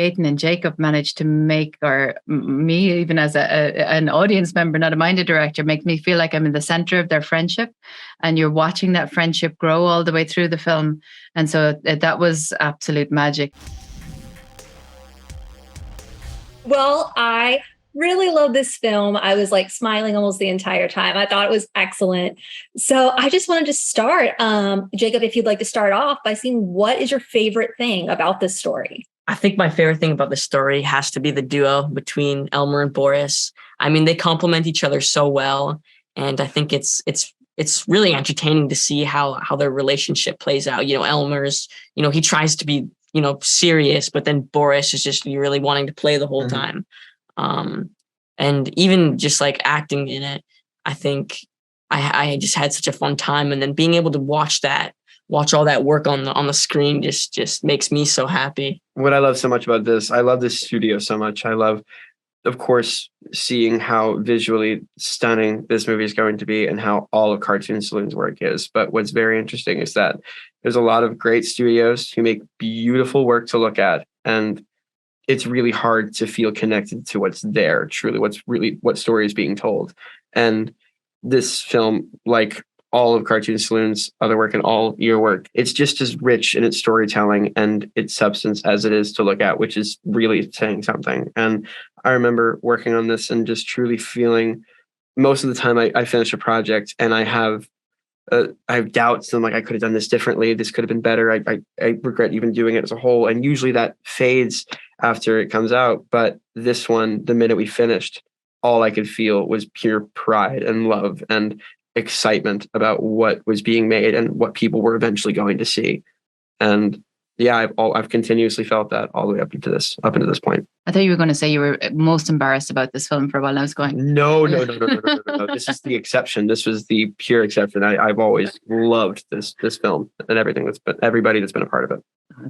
Gaten and Jacob managed to make, or me, even as an audience member, not a minded director, make me feel like I'm in the center of their friendship, and you're watching that friendship grow all the way through the film. And so that was absolute magic. Well, I really love this film. I was like smiling almost the entire time. I thought it was excellent. So I just wanted to start, Jacob, if you'd like to start off by saying what is your favorite thing about this story? I think my favorite thing about the story has to be the duo between Elmer and Boris. I mean, they complement each other so well, and I think it's really entertaining to see how their relationship plays out. You know, Elmer's, he tries to be, serious, but then Boris is just really wanting to play the whole time. And even just like acting in it, I think I just had such a fun time, and then being able to watch all that work on the screen just makes me so happy. What I love so much about this, I love this studio so much. I love, of course, seeing how visually stunning this movie is going to be and how all of Cartoon Saloon's work is. But what's very interesting is that there's a lot of great studios who make beautiful work to look at, and it's really hard to feel connected to what's there, truly, what story is being told. And this film, like all of Cartoon Saloon's other work and all your work, it's just as rich in its storytelling and its substance as it is to look at, which is really saying something. And I remember working on this and just truly feeling, most of the time I finish a project and I have doubts. I'm like, I could have done this differently. This could have been better. I regret even doing it as a whole. And usually that fades after it comes out. But this one, the minute we finished, all I could feel was pure pride and love and excitement about what was being made and what people were eventually going to see. And yeah, I've continuously felt that all the way up into this point. I thought you were going to say you were most embarrassed about this film for a while. I was going, no. This is the exception. This was the pure exception. I've always loved this film and everybody that's been a part of it.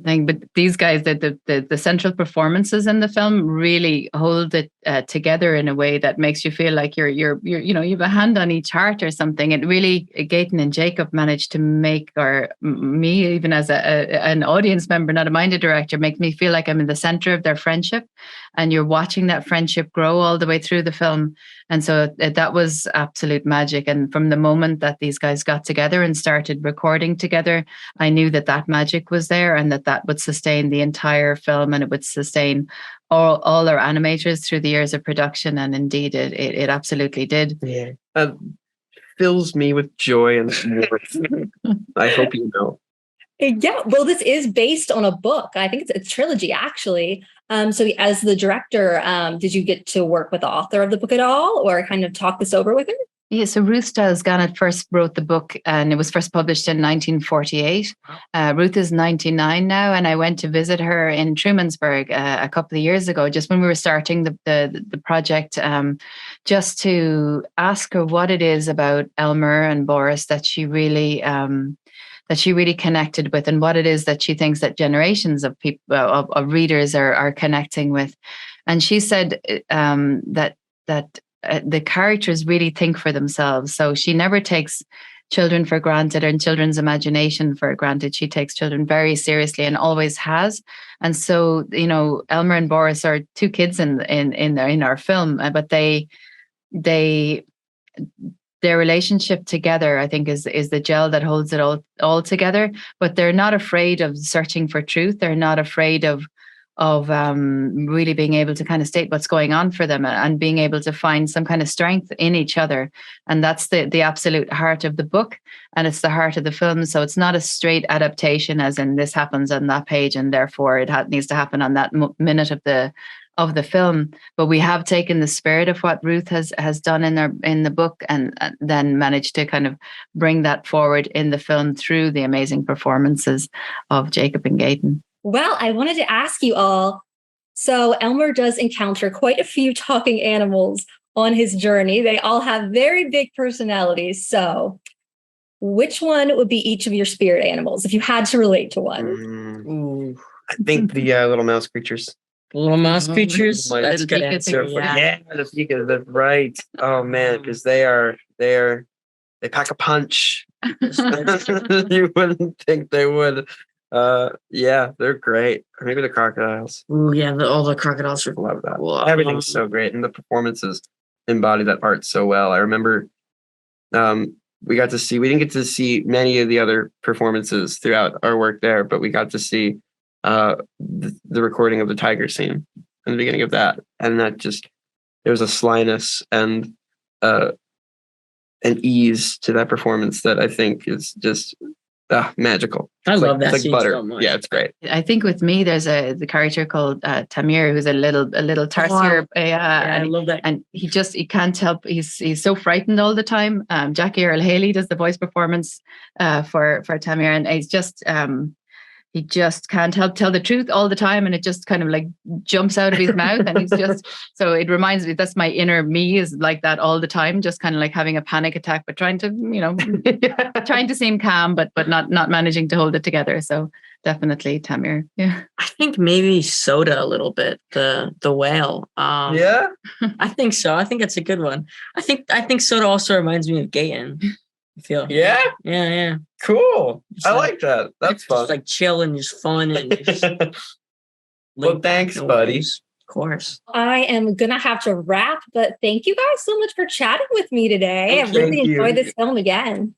But these guys, the central performances in the film really hold it together in a way that makes you feel like you're you have a hand on each heart or something. It really, Gaten and Jacob managed to make, or me, even as an audience member, not a minded director, make me feel like I'm in the center of their friendship, and you're watching that friendship grow all the way through the film. And so that was absolute magic. And from the moment that these guys got together and started recording together, I knew that magic was there, and that would sustain the entire film, and it would sustain all our animators through the years of production. And indeed, it absolutely did. Yeah. Fills me with joy and warmth. I hope you know. Yeah, well, this is based on a book. I think it's a trilogy, actually. So as the director, did you get to work with the author of the book at all, or kind of talk this over with her? Yeah, so Ruth Stiles Gannett first wrote the book, and it was first published in 1948. Ruth is 99 now, and I went to visit her in Trumansburg a couple of years ago, just when we were starting the project, just to ask her what it is about Elmer and Boris that she really connected with, and what it is that she thinks that generations of people, of readers are connecting with. And she said that the characters really think for themselves. So she never takes children for granted, and children's imagination for granted. She takes children very seriously and always has. And so, Elmer and Boris are two kids in our film, but their relationship together, I think, is the gel that holds it all together. But they're not afraid of searching for truth. They're not afraid of really being able to kind of state what's going on for them, and being able to find some kind of strength in each other. And that's the absolute heart of the book, and it's the heart of the film. So it's not a straight adaptation, as in this happens on that page, and therefore it needs to happen on that minute of the film. But we have taken the spirit of what Ruth has done in the book, and then managed to kind of bring that forward in the film through the amazing performances of Jacob and Gaten. Well, I wanted to ask you all, so Elmer does encounter quite a few talking animals on his journey. They all have very big personalities. So which one would be each of your spirit animals if you had to relate to one? I think the little mouse creatures. Little mouse creatures? That's a good answer. Yeah, the Pika, that's right. Oh man, because they pack a punch. You wouldn't think they would. Yeah, they're great. Or maybe the crocodiles. Ooh, yeah, all the crocodiles are Love that. Well, Everything's so great, and the performances embody that art so well. I remember we didn't get to see many of the other performances throughout our work there, but we got to see the recording of the tiger scene in the beginning of that, and that just there was a slyness and an ease to that performance that I think is just magical. I love that it's like scene butter. so much. Yeah, it's great. I think with me, there's the character called Tamir, who's a little tarsier. I love that. And he can't help. He's so frightened all the time. Jackie Earle Haley does the voice performance for Tamir, and he just can't help tell the truth all the time, and it just kind of like jumps out of his mouth, and he's just so it reminds me that's my inner me is like that all the time, just kind of like having a panic attack, but trying to trying to seem calm, but not managing to hold it together. So definitely Tamir. Yeah, I think maybe Soda a little bit, the whale. Yeah, I think so. I think that's a good one. I think Soda also reminds me of Gaten. I feel. yeah, Yeah. cool. Just I like that. That's fun. Just like chill and just fun and just Well, thanks, buddy. Of course. I am gonna have to wrap, but thank you guys so much for chatting with me today. Thank I really you. enjoyed this film again.